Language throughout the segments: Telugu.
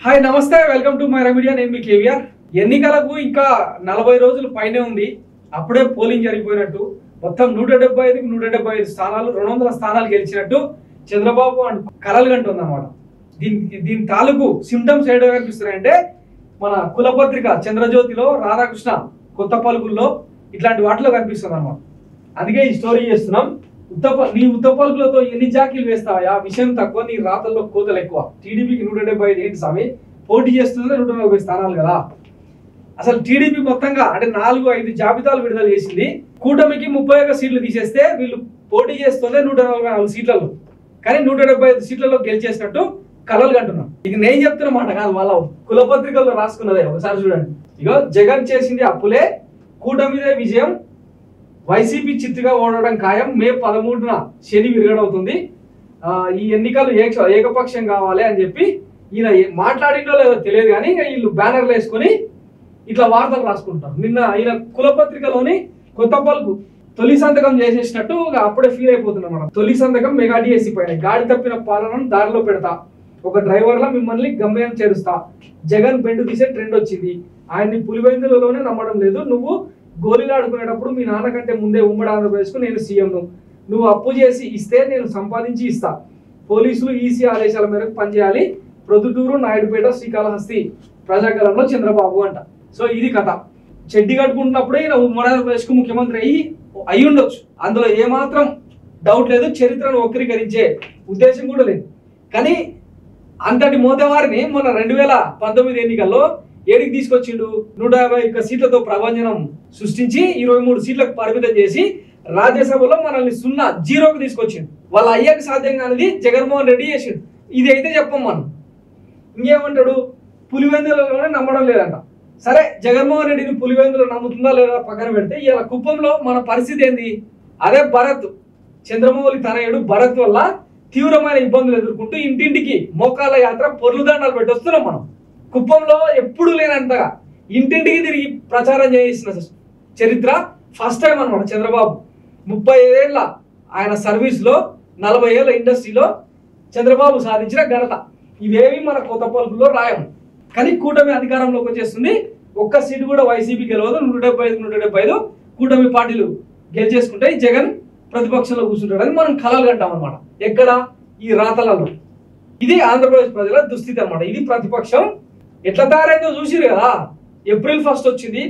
హాయ్ నమస్తే వెల్కమ్ టు మైరా మీడియా నేను మీ కేవీఆర్ ఎన్నికలకు ఇంకా 40 రోజులు పైనే ఉంది అప్పుడే పోలింగ్ జరిగిపోయినట్టు మొత్తం 175 స్థానాలు 200 స్థానాలు గెలిచినట్టు చంద్రబాబు అండ్ కలలు కంటుందన్నమాట దీని తాలూకు సింప్టమ్స్ ఏడో కనిపిస్తున్నాయంటే మన కులపత్రిక చంద్రజ్యోతిలో రాధాకృష్ణ కొత్త పలుకుల్లో ఇట్లాంటి వాటిలో కనిపిస్తుంది అన్నమాట అందుకే ఈ స్టోరీ చేస్తున్నాం నీ ఉత్త పలుకులతో ఎన్ని జాకీలు వేస్తావా విషయం తక్కువ నీ రాతల్లో కోతలు ఎక్కువ టీడీపీకి 175 ఏంటి స్వామి పోటీ చేస్తుంది 140 స్థానాలు కదా అసలు టీడీపీ మొత్తంగా అంటే 4-5 జాబితాలు విడుదల చేసింది కూటమికి 31 సీట్లు తీసేస్తే వీళ్ళు పోటీ చేస్తుందే 144 సీట్లలో కానీ 175 సీట్లలో గెలిచేసినట్టు కలలు కంటున్నాం ఇక నేను చెప్తున్న మాట కాదు వాళ్ళ కులపత్రికల్లో రాసుకున్నదే ఒకసారి చూడండి ఇగో జగన్ చేసింది అప్పులే కూటమిదే విజయం వైసీపీ చిత్తుగా ఓడడం ఖాయం మే 13న శని విరగడవుతుంది ఈ ఎన్నికలు ఏకపక్షం కావాలి అని చెప్పి ఈయన మాట్లాడిందో లేదో తెలియదు కానీ వీళ్ళు బ్యానర్లు వేసుకొని ఇట్లా వార్తలు రాసుకుంటారు నిన్న ఈయన కులపత్రికలోని కొత్త పలుకు తొలి సంతకం చేసేసినట్టు అప్పుడే ఫీల్ అయిపోతున్నారు మనం తొలి సంతకం మెగా డిఎస్సి పైన గాడి తప్పిన పాలనను దారిలో పెడతా ఒక డ్రైవర్లా మిమ్మల్ని గమ్యం చేరుస్తా జగన్ బెండు తీసే ట్రెండ్ వచ్చింది ఆయన్ని పులివెందులలోనే నమ్మడం లేదు నువ్వు గోళీలు ఆడుకునేటప్పుడు మీ నాన్న కంటే ముందే ఉమ్మడి ఆంధ్రప్రదేశ్కు నేను సీఎంను నువ్వు అప్పు చేసి ఇస్తే నేను సంపాదించి ఇస్తా పోలీసులు ఈసీ ఆదేశాల మేరకు పనిచేయాలి ప్రొద్దుటూరు నాయుడుపేట శ్రీకాళహస్తి ప్రజాకాలంలో చంద్రబాబు అంట సో ఇది కథ చెడ్డి కట్టుకుంటున్నప్పుడే ఈయన ఉమ్మడి ఆంధ్రప్రదేశ్కు ముఖ్యమంత్రి అయి ఉండొచ్చు అందులో ఏమాత్రం డౌట్ లేదు చరిత్రను వక్రీకరించే ఉద్దేశం కూడా లేదు కానీ అంతటి మోతవారిని మొన్న 2019 ఎన్నికల్లో ఏడికి తీసుకొచ్చిండు 151 సీట్లతో ప్రభంజనం సృష్టించి 23 సీట్లకు పరిమితం చేసి రాజ్యసభలో మనల్ని 0కు తీసుకొచ్చిండు వాళ్ళ అయ్యకు సాధ్యం కానిది జగన్మోహన్ రెడ్డి చేసిండు ఇది అయితే చెప్పం మనం ఇంకేమంటాడు పులివెందులలోనే నమ్మడం లేదంట సరే జగన్మోహన్ రెడ్డిని పులివెందులో నమ్ముతుందా లేదా పక్కన పెడితే ఇలా కుప్పంలో మన పరిస్థితి ఏంది అదే భరత్ చంద్రమౌళి తనయుడు భరత్ వల్ల తీవ్రమైన ఇబ్బందులు ఎదుర్కొంటూ ఇంటింటికి మోకాళ్ళ యాత్ర పొర్లుదండాలు పెట్టి వస్తున్నాం మనం కుప్పంలో ఎప్పుడు లేనంతగా ఇంటింటికి తిరిగి ప్రచారం చేసిన చరిత్ర ఫస్ట్ టైం అనమాట చంద్రబాబు 35 ఏళ్ళ ఆయన సర్వీస్లో 40 ఏళ్ళ ఇండస్ట్రీలో చంద్రబాబు సాధించిన ఘనత ఇవేమి మన కొత్త పలుకుల్లో రాయము కానీ కూటమి అధికారంలోకి వచ్చేస్తుంది ఒక్క సీటు కూడా వైసీపీ గెలవదు 175 కూటమి పార్టీలు గెలిచేసుకుంటాయి జగన్ ప్రతిపక్షంలో కూర్చుంటాడని మనం కలలు కంటాం అనమాట ఎక్కడ ఈ రాతలలో ఇది ఆంధ్రప్రదేశ్ ప్రజల దుస్థితి అనమాట ఇది ప్రతిపక్షం ఎట్లా తయారైందో చూసిరు కదా ఏప్రిల్ 1 వచ్చింది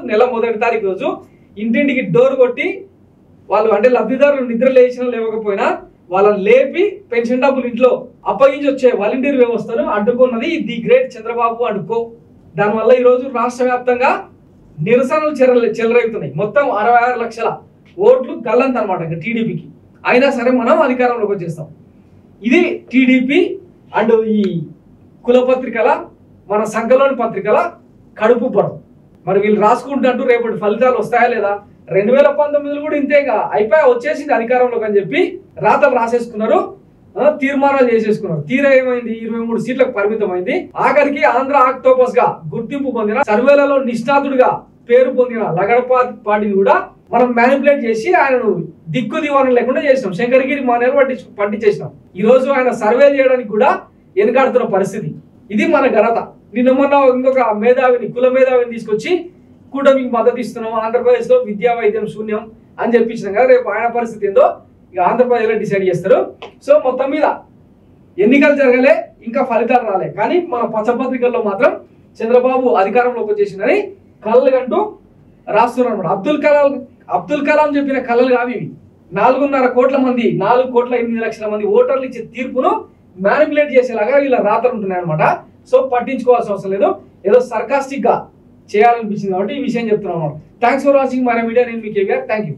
నెల మొదటి తారీఖు రోజు ఇంటింటికి డోర్ కొట్టి వాళ్ళు అంటే లబ్ధిదారులు నిద్ర లేచినా లేవకపోయినా వాళ్ళని లేపి పెన్షన్ డబ్బులు ఇంట్లో అప్పగించి వచ్చే వాలంటీర్ వ్యవస్థను అడ్డుకున్నది ది గ్రేట్ చంద్రబాబు అడ్డుకో దానివల్ల ఈరోజు రాష్ట్ర వ్యాప్తంగా నిరసనలు చెలరేగుతున్నాయి మొత్తం 66 లక్షల ఓట్లు గల్లంత అనమాట టీడీపీకి అయినా సరే మనం అధికారంలోకి వచ్చేస్తాం ఇది టీడీపీ అండ్ ఈ కులపత్రికల మన సంఘలోని పత్రికల కడుపు పడం మరి వీళ్ళు రాసుకుంటున్నట్టు రేపటి ఫలితాలు వస్తాయా లేదా 2019 కూడా ఇంతేగా వచ్చేసింది అధికారంలోకి అని చెప్పి రాతలు రాసేసుకున్నారు తీర్మానాలు చేసేసుకున్నారు తీరా ఏమైంది 23 సీట్లకు పరిమితమైంది ఆఖరికి ఆంధ్ర ఆక్టోపస్ గా గుర్తింపు పొందిన సర్వేలలో నిష్ణాతుడిగా పేరు పొందిన లగడపాటిని కూడా మనం మ్యానిపులేట్ చేసి ఆయనను దిక్కు దివాణం లేకుండా చేసినాం శంకరగిరి మానేలు పట్టించేసినాం ఈ రోజు ఆయన సర్వే చేయడానికి కూడా వెనుకాడుతున్న పరిస్థితి ఇది మన ఘనత నిన్న మొన్న ఇంకొక కుల మేధావిని తీసుకొచ్చి కూటమికి మద్దతు ఇస్తున్నాం ఆంధ్రప్రదేశ్లో విద్యా వైద్యం శూన్యం అని చెప్పించినాం కదా రేపు ఆయన పరిస్థితి ఏందో ఇక ఆంధ్రప్రదేశ్లో డిసైడ్ చేస్తారు సో మొత్తం మీద ఎన్నికలు జరగలే ఇంకా ఫలితాలు రాలే కానీ మన పచ్చపత్రికల్లో మాత్రం చంద్రబాబు అధికారంలోకి వచ్చేసిందని కళ్ళు కంటూ రాస్తున్నారు అనమాట అబ్దుల్ కలాం చెప్పిన కళలు కావి 4.5 కోట్ల మంది 4,8 మంది ఓటర్లు ఇచ్చే తీర్పును మ్యానిపులేట్ చేసేలాగా వీళ్ళ రాతలు ఉంటున్నాయి అనమాట సో పట్టించుకోవాల్సిన అవసరం లేదు ఏదో సర్కాస్టిక్ గా చేయాలనిపించింది కాబట్టి ఈ విషయం చెప్తున్నాను thanks for watching Myra media నేను మీ కేవీఆర్ థ్యాంక్ యూ